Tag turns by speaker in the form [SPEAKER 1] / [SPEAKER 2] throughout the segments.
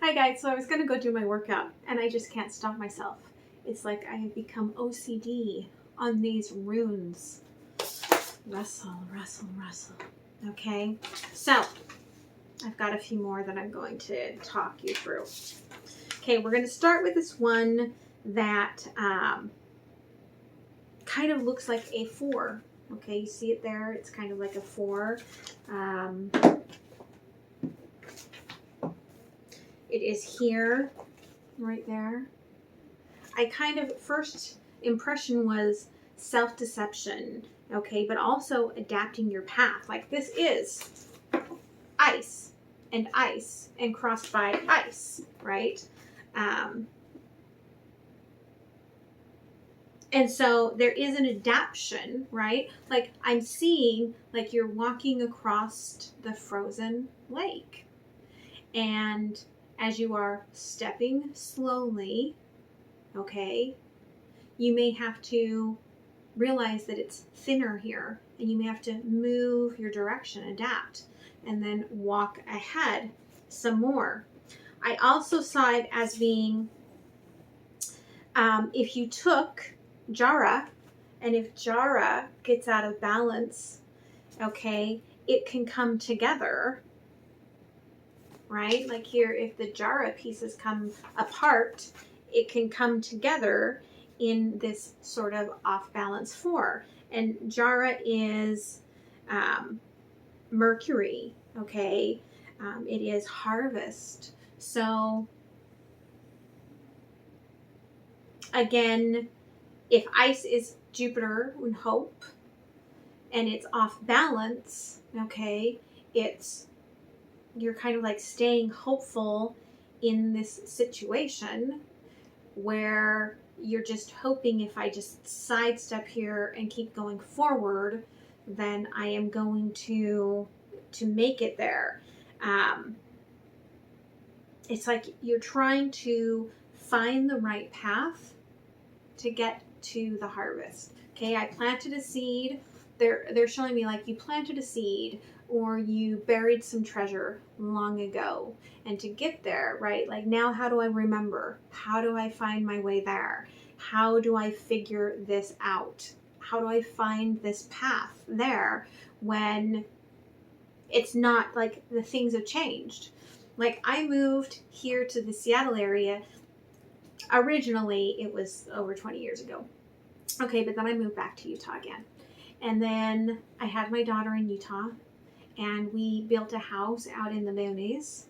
[SPEAKER 1] Hi guys, so I was gonna go do my workout and I just can't stop myself. It's like I have become OCD on these runes. Wrestle, wrestle, wrestle. Okay, so I've got a few more that I'm going to talk you through. Okay, we're gonna start with this one that kind of looks like a 4. Okay, you see it there? It's kind of like a 4. It is here, right there. I kind of, first impression was self-deception, okay, but also adapting your path. Like this is ice and crossed by ice, right? And so there is an adaptation, right? Like I'm seeing like you're walking across the frozen lake. And as you are stepping slowly, okay, you may have to realize that it's thinner here and you may have to move your direction, adapt, and then walk ahead some more. I also saw it as being, if you took Jara, and if Jara gets out of balance, okay, it can come together, right? Like here, if the Jara pieces come apart, it can come together in this sort of off balance 4. And Jara is Mercury, okay? It is harvest. So again, if ice is Jupiter and hope, and it's off balance, okay, you're kind of like staying hopeful in this situation where you're just hoping if I just sidestep here and keep going forward, then I am going to make it there. It's like you're trying to find the right path to get to the harvest. Okay, I planted a seed. They're showing me like you planted a seed or you buried some treasure long ago. And to get there, right, like now how do I remember? How do I find my way there? How do I figure this out? How do I find this path there when it's not like the things have changed? Like I moved here to the Seattle area. Originally, it was over 20 years ago. Okay, but then I moved back to Utah again. And then I had my daughter in Utah, and we built a house out in the boonies.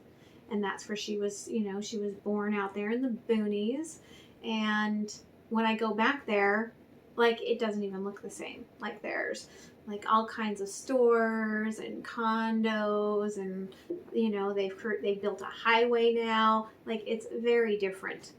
[SPEAKER 1] And that's where she was, you know, she was born out there in the boonies. And when I go back there, like it doesn't even look the same. Like there's like all kinds of stores and condos, and you know, they've built a highway now. Like it's very different.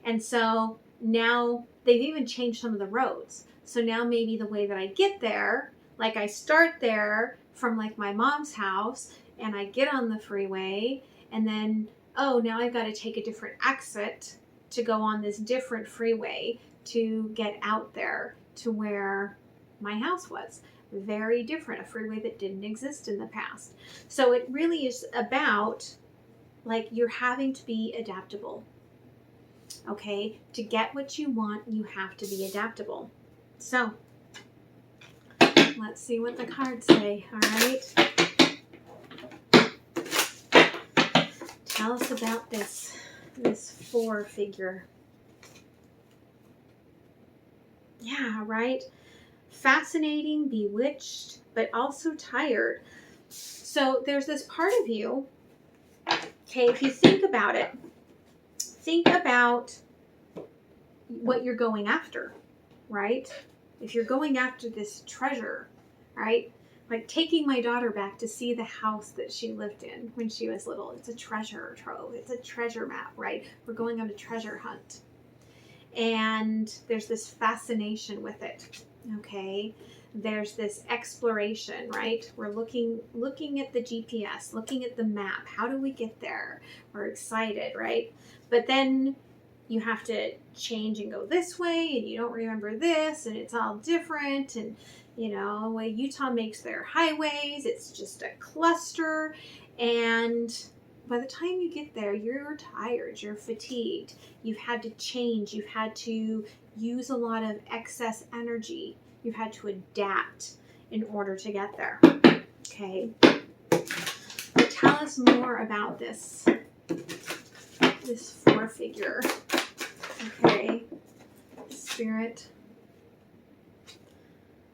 [SPEAKER 1] And so now they've even changed some of the roads. So now maybe the way that I get there, like I start there from like my mom's house and I get on the freeway and then, oh, now I've got to take a different exit to go on this different freeway to get out there to where my house was. Very different, a freeway that didn't exist in the past. So it really is about like you're having to be adaptable. Okay, to get what you want, you have to be adaptable. So, let's see what the cards say, all right? Tell us about this 4 figure. Yeah, right? Fascinating, bewitched, but also tired. So, there's this part of you, okay, if you think about it, think about what you're going after, right? If you're going after this treasure, right? Like taking my daughter back to see the house that she lived in when she was little. It's a treasure trove. It's a treasure map, right? We're going on a treasure hunt. And there's this fascination with it, okay? There's this exploration, right? We're looking at the GPS, looking at the map. How do we get there? We're excited, right? But then you have to change and go this way, and you don't remember this, and it's all different. And you know, the way Utah makes their highways, it's just a cluster. And by the time you get there, you're tired, you're fatigued, you've had to change, you've had to use a lot of excess energy, you've had to adapt in order to get there. Okay. But tell us more about this four figure. Okay. Spirit.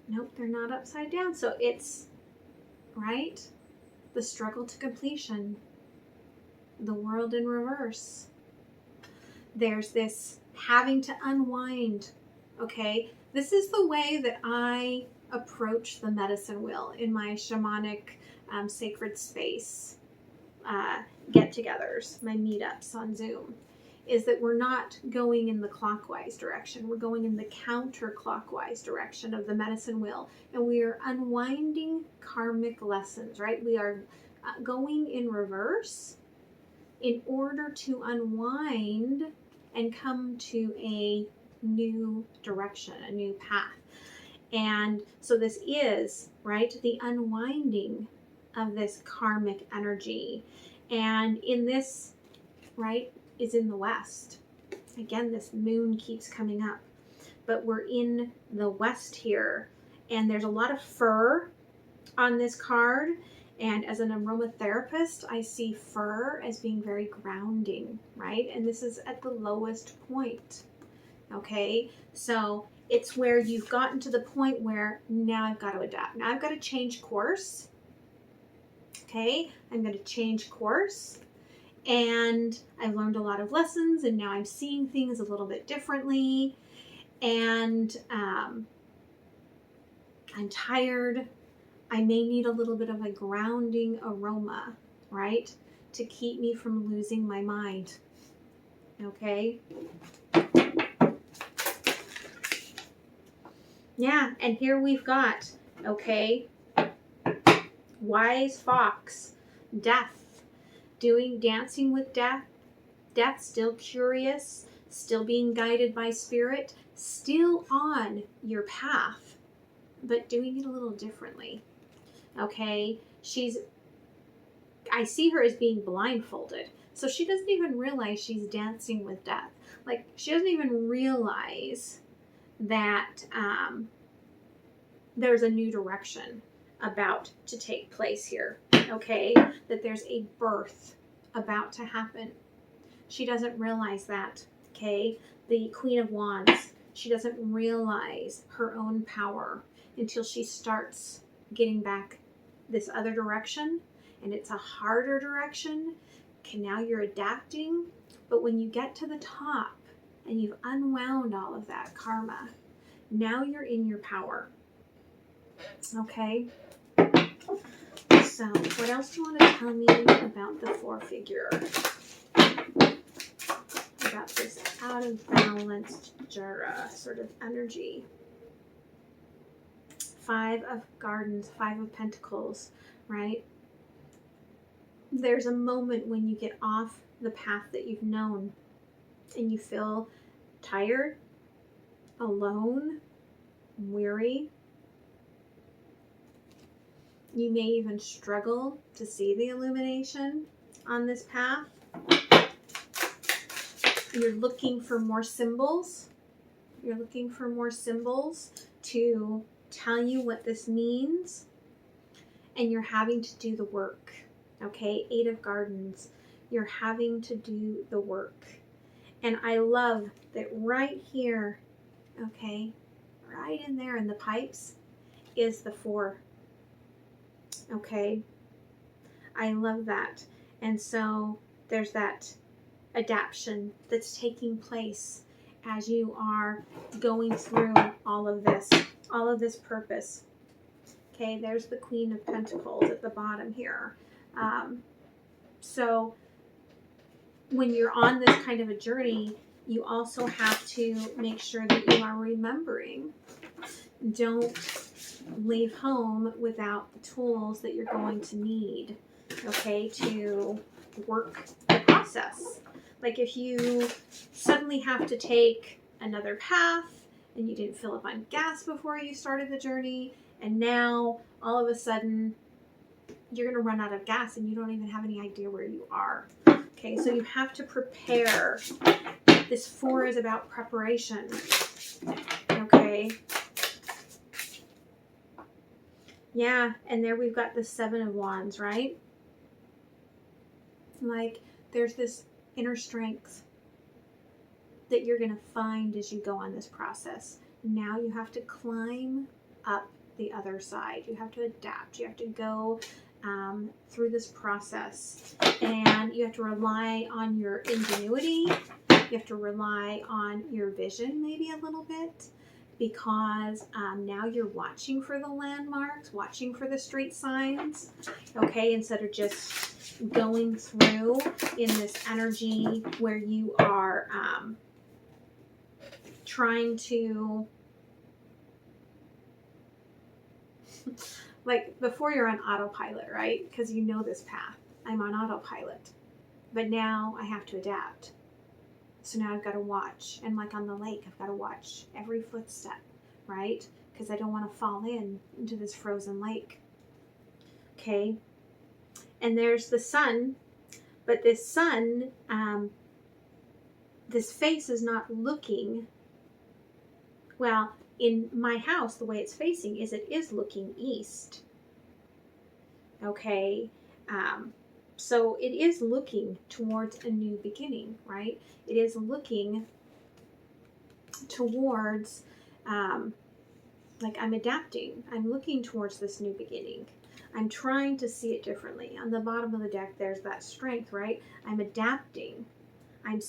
[SPEAKER 1] Nope, they're not upside down. So it's, right? The struggle to completion. The world in reverse. There's this having to unwind. Okay. This is the way that I approach the medicine wheel in my shamanic sacred space get-togethers, my meetups on Zoom, is that we're not going in the clockwise direction. We're going in the counterclockwise direction of the medicine wheel, and we are unwinding karmic lessons, right? We are going in reverse in order to unwind and come to a new direction, a new path. And so this is, right, the unwinding of this karmic energy. And in this, right, is in the west. Again, this moon keeps coming up. But we're in the west here. And there's a lot of fur on this card. And as an aromatherapist, I see fur as being very grounding, right? And this is at the lowest point. Okay, so it's where you've gotten to the point where now I've got to adapt. Now I've got to change course. Okay, I'm going to change course. And I've learned a lot of lessons, and now I'm seeing things a little bit differently. And I'm tired. I may need a little bit of a grounding aroma, right? To keep me from losing my mind. Okay? Yeah, and here we've got, okay, wise fox, death, dancing with death, still curious, still being guided by spirit, still on your path, but doing it a little differently. Okay, I see her as being blindfolded, so she doesn't even realize she's dancing with death. Like, she doesn't even realize that there's a new direction about to take place here, okay? That there's a birth about to happen. She doesn't realize that, okay? The Queen of Wands, she doesn't realize her own power until she starts getting back this other direction, and it's a harder direction. Okay, now you're adapting, but when you get to the top and you've unwound all of that karma, now you're in your power. Okay? So, what else do you want to tell me about the four figure? About this out of balanced Jura sort of energy. 5 of Gardens, 5 of Pentacles, right? There's a moment when you get off the path that you've known and you feel tired, alone, weary. You may even struggle to see the illumination on this path. You're looking for more symbols. You're looking for more symbols to tell you what this means. And you're having to do the work. Okay, 8 of Gardens. You're having to do the work. And I love that right here, okay, right in there in the pipes is the 4. Okay, I love that. And so there's that adaptation that's taking place as you are going through all of this purpose. Okay, there's the Queen of Pentacles at the bottom here. So when you're on this kind of a journey, you also have to make sure that you are remembering. Don't leave home without the tools that you're going to need, okay, to work the process. Like if you suddenly have to take another path and you didn't fill up on gas before you started the journey, and now all of a sudden you're going to run out of gas and you don't even have any idea where you are. Okay, so you have to prepare. This 4 is about preparation. Okay. Yeah, and there we've got the 7 of Wands, right? Like, there's this inner strength that you're going to find as you go on this process. Now you have to climb up the other side. You have to adapt. You have to go through this process, and you have to rely on your ingenuity. You have to rely on your vision maybe a little bit, because now you're watching for the landmarks, watching for the street signs, okay, instead of just going through in this energy where you are trying to, like before you're on autopilot, right? Because you know this path. I'm on autopilot. But now I have to adapt. So now I've got to watch. And like on the lake, I've got to watch every footstep, right? Because I don't want to fall into this frozen lake. Okay. And there's the sun. But this sun, this face is not looking. Well, in my house, the way it's facing is it is looking east. Okay. So it is looking towards a new beginning, right? It is looking towards, like I'm adapting. I'm looking towards this new beginning. I'm trying to see it differently. On the bottom of the deck, there's that strength, right? I'm adapting. I'm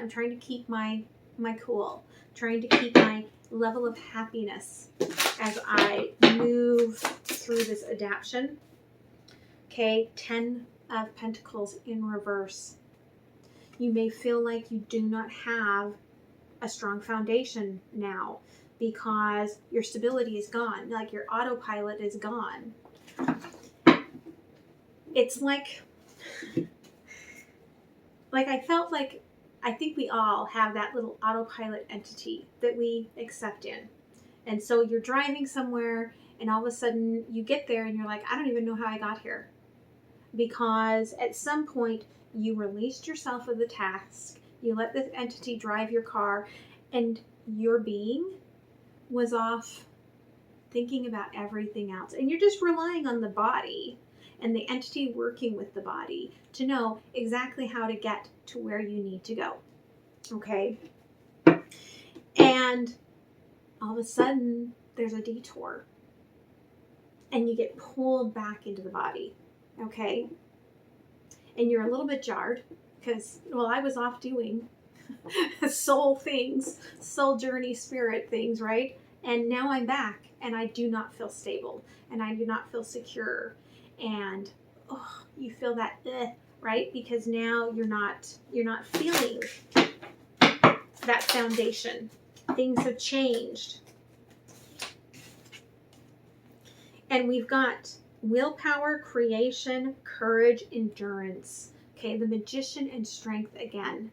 [SPEAKER 1] trying to keep my cool, trying to keep my level of happiness as I move through this adaptation. Okay, 10 of Pentacles in reverse. You may feel like you do not have a strong foundation now because your stability is gone, like your autopilot is gone. It's like I felt like, I think we all have that little autopilot entity that we accept in. And so you're driving somewhere and all of a sudden you get there and you're like, I don't even know how I got here. Because at some point you released yourself of the task, you let this entity drive your car, and your being was off thinking about everything else. And you're just relying on the body and the entity working with the body to know exactly how to get to where you need to go. Okay? And all of a sudden there's a detour and you get pulled back into the body. Okay, and you're a little bit jarred because, well, I was off doing soul things, soul journey, spirit things, right? And now I'm back and I do not feel stable and I do not feel secure. And you feel that, right? Because now you're not feeling that foundation. Things have changed. And we've got willpower, creation, courage, endurance. Okay, the magician and strength again.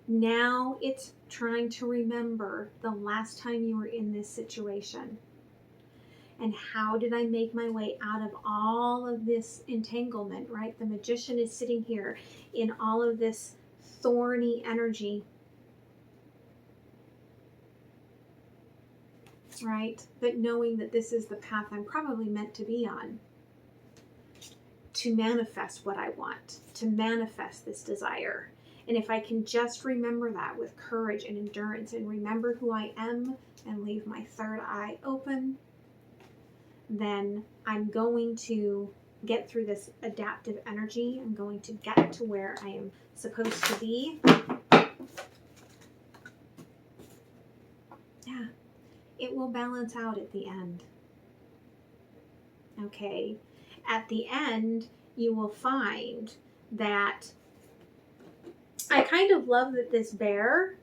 [SPEAKER 1] Now it's trying to remember the last time you were in this situation. And how did I make my way out of all of this entanglement, right? The magician is sitting here in all of this thorny energy. Right? But knowing that this is the path I'm probably meant to be on, to manifest what I want, to manifest this desire. And if I can just remember that with courage and endurance and remember who I am and leave my third eye open, then I'm going to get through this adaptive energy. I'm going to get to where I am supposed to be. Yeah. It will balance out at the end. Okay. At the end, you will find that I kind of love that this bear,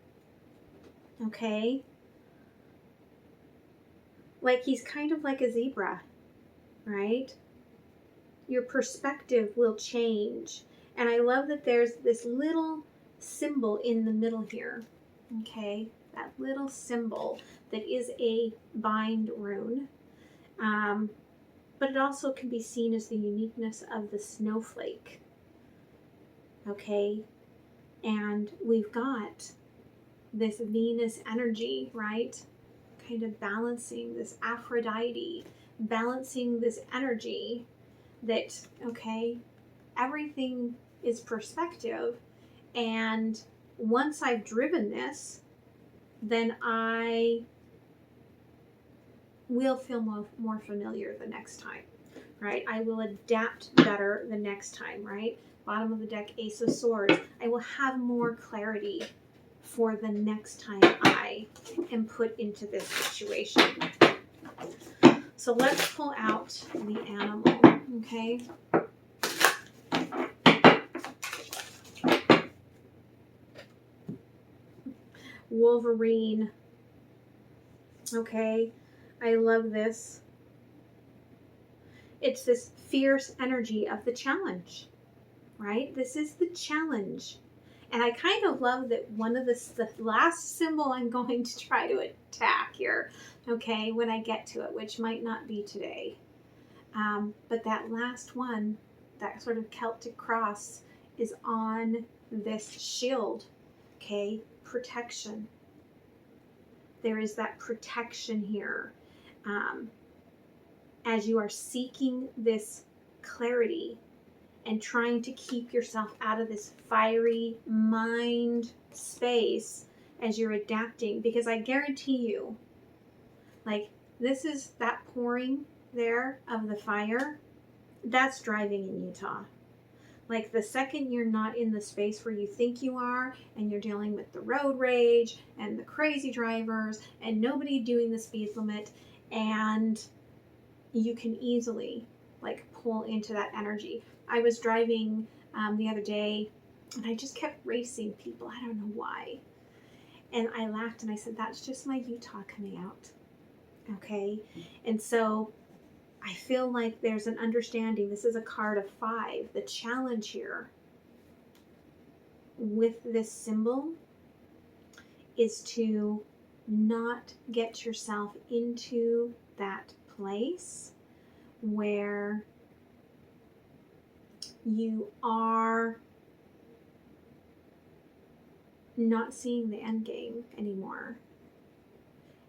[SPEAKER 1] okay, like he's kind of like a zebra, right? Your perspective will change. And I love that there's this little symbol in the middle here, okay? That little symbol that is a bind rune. but it also can be seen as the uniqueness of the snowflake. Okay? And we've got this Venus energy, right? Kind of balancing this Aphrodite, balancing this energy that, okay, everything is perspective. And once I've driven this, then I will feel more familiar the next time, right? I will adapt better the next time, right? Bottom of the deck, Ace of Swords. I will have more clarity for the next time I am put into this situation. So let's pull out the animal, okay? Wolverine. Okay, I love this. It's this fierce energy of the challenge, right? This is the challenge. And I kind of love that one of the last symbol I'm going to try to attack here, okay, when I get to it, which might not be today. But that last one, that sort of Celtic cross, is on this shield, okay, protection. There is that protection here. As you are seeking this clarity and trying to keep yourself out of this fiery mind space as you're adapting, because I guarantee you, like, this is that pouring there of the fire, that's driving in Utah. Like, the second you're not in the space where you think you are, and you're dealing with the road rage and the crazy drivers and nobody doing the speed limit, and you can easily, like, pull into that energy. I was driving the other day, and I just kept racing people. I don't know why. And I laughed and I said, that's just my Utah coming out. Okay? And so I feel like there's an understanding. This is a card of 5. The challenge here with this symbol is to not get yourself into that place where you are not seeing the end game anymore,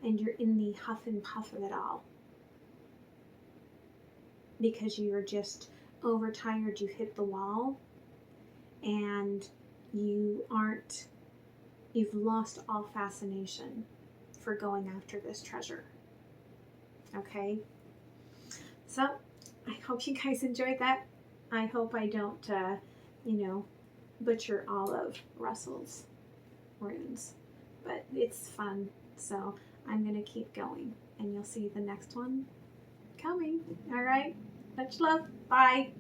[SPEAKER 1] and you're in the huff and puff of it all because you're just overtired, you've hit the wall, and you've lost all fascination for going after this treasure. Okay? So, I hope you guys enjoyed that. I hope I don't, butcher all of Russell's runes, but it's fun. So I'm going to keep going, and you'll see the next one coming. All right? Much love. Bye.